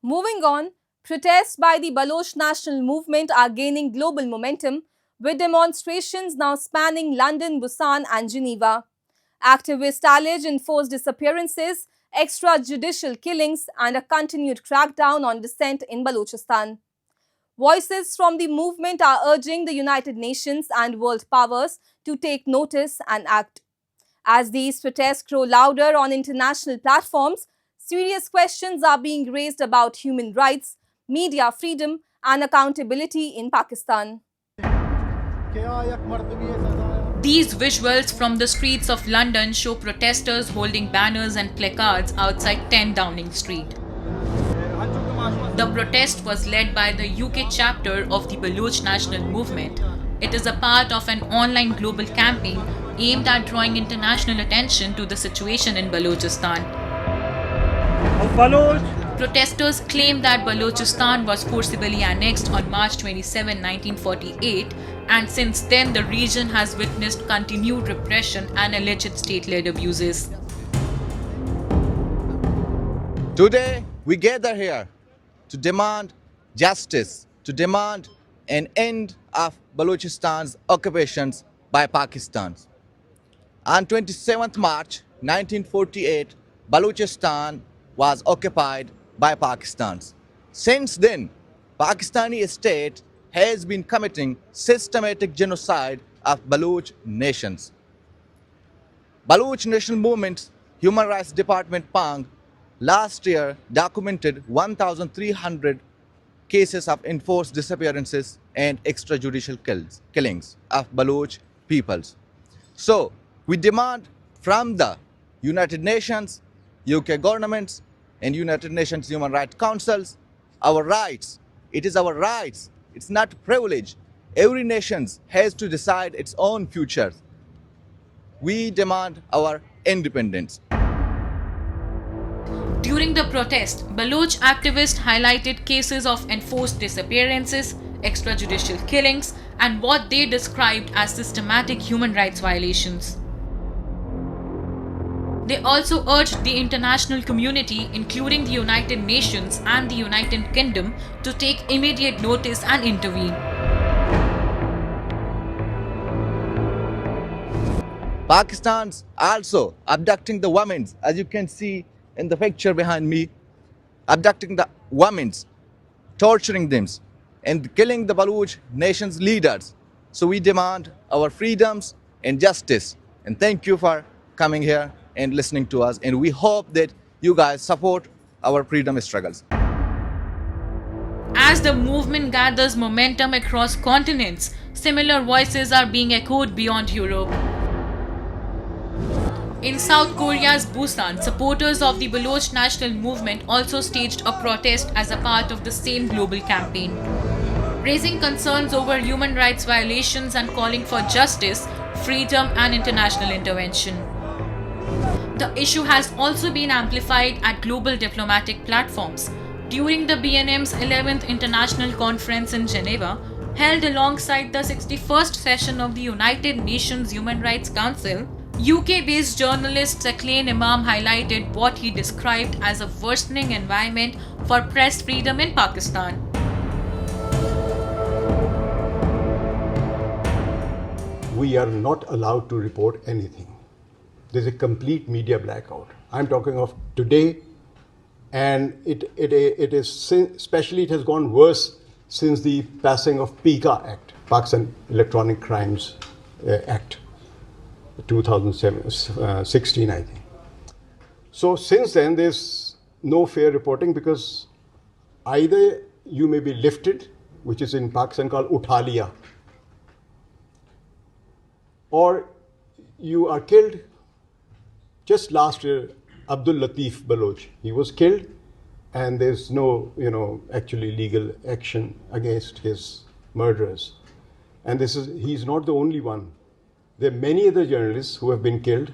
Moving on, protests by the Baloch National Movement are gaining global momentum, with demonstrations now spanning London, Busan and Geneva. Activists allege enforced disappearances, extrajudicial killings and a continued crackdown on dissent in Balochistan. Voices from the movement are urging the United Nations and world powers to take notice and act. As these protests grow louder on international platforms, serious questions are being raised about human rights, media freedom, and accountability in Pakistan. These visuals from the streets of London show protesters holding banners and placards outside 10 Downing Street. The protest was led by the UK chapter of the Baloch National Movement. It is a part of an online global campaign aimed at drawing international attention to the situation in Balochistan. Protesters claim that Balochistan was forcibly annexed on March 27, 1948, and since then the region has witnessed continued repression and alleged state-led abuses. Today, we gather here to demand justice, to demand an end of Balochistan's occupations by Pakistan. On 27th March 1948, Balochistan was occupied by Pakistan. Since then, Pakistani state has been committing systematic genocide of Baloch nations. Baloch National Movement Human Rights Department PANG last year documented 1,300 cases of enforced disappearances and extrajudicial killings of Baloch peoples. So, we demand from the United Nations, UK governments, and United Nations Human Rights Councils our rights. It is our rights. It's not privilege. Every nation has to decide its own future. We demand our independence. During the protest, Baloch activists highlighted cases of enforced disappearances, extrajudicial killings, and what they described as systematic human rights violations. They also urged the international community, including the United Nations and the United Kingdom, to take immediate notice and intervene. Pakistan's also abducting the women, as you can see in the picture behind me, abducting the women, torturing them, and killing the Baloch nation's leaders. So we demand our freedoms and justice. And thank you for coming here and listening to us. And we hope that you guys support our freedom struggles. As the movement gathers momentum across continents, similar voices are being echoed beyond Europe. In South Korea's Busan, supporters of the Baloch National Movement also staged a protest as a part of the same global campaign, raising concerns over human rights violations and calling for justice, freedom, and international intervention. The issue has also been amplified at global diplomatic platforms. During the BNM's 11th International Conference in Geneva, held alongside the 61st session of the United Nations Human Rights Council, UK-based journalist Saqlain Imam highlighted what he described as a worsening environment for press freedom in Pakistan. We are not allowed to report anything. There's a complete media blackout. I'm talking of today, and it is, especially it has gone worse since the passing of PICA Act, Pakistan Electronic Crimes Act, 2016, I think. So since then, there's no fair reporting, because either you may be lifted, which is in Pakistan called utha liya, or you are killed. Just last year, Abdul Latif Baloch, he was killed, and there's no, actually legal action against his murderers. And he's not the only one. There are many other journalists who have been killed.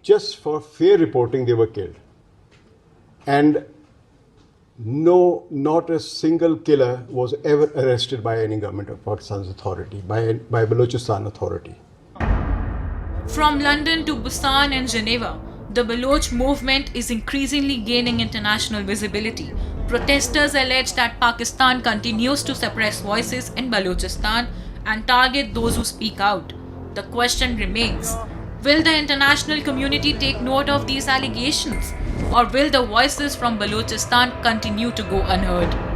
Just for fair reporting, they were killed. And not a single killer was ever arrested by any government of Pakistan's authority, by Balochistan authority. From London to Busan and Geneva, The Baloch movement is increasingly gaining international visibility. Protesters allege that Pakistan continues to suppress voices in Balochistan and target those who speak out. The question remains, will the international community take note of these allegations, or will the voices from Balochistan continue to go unheard?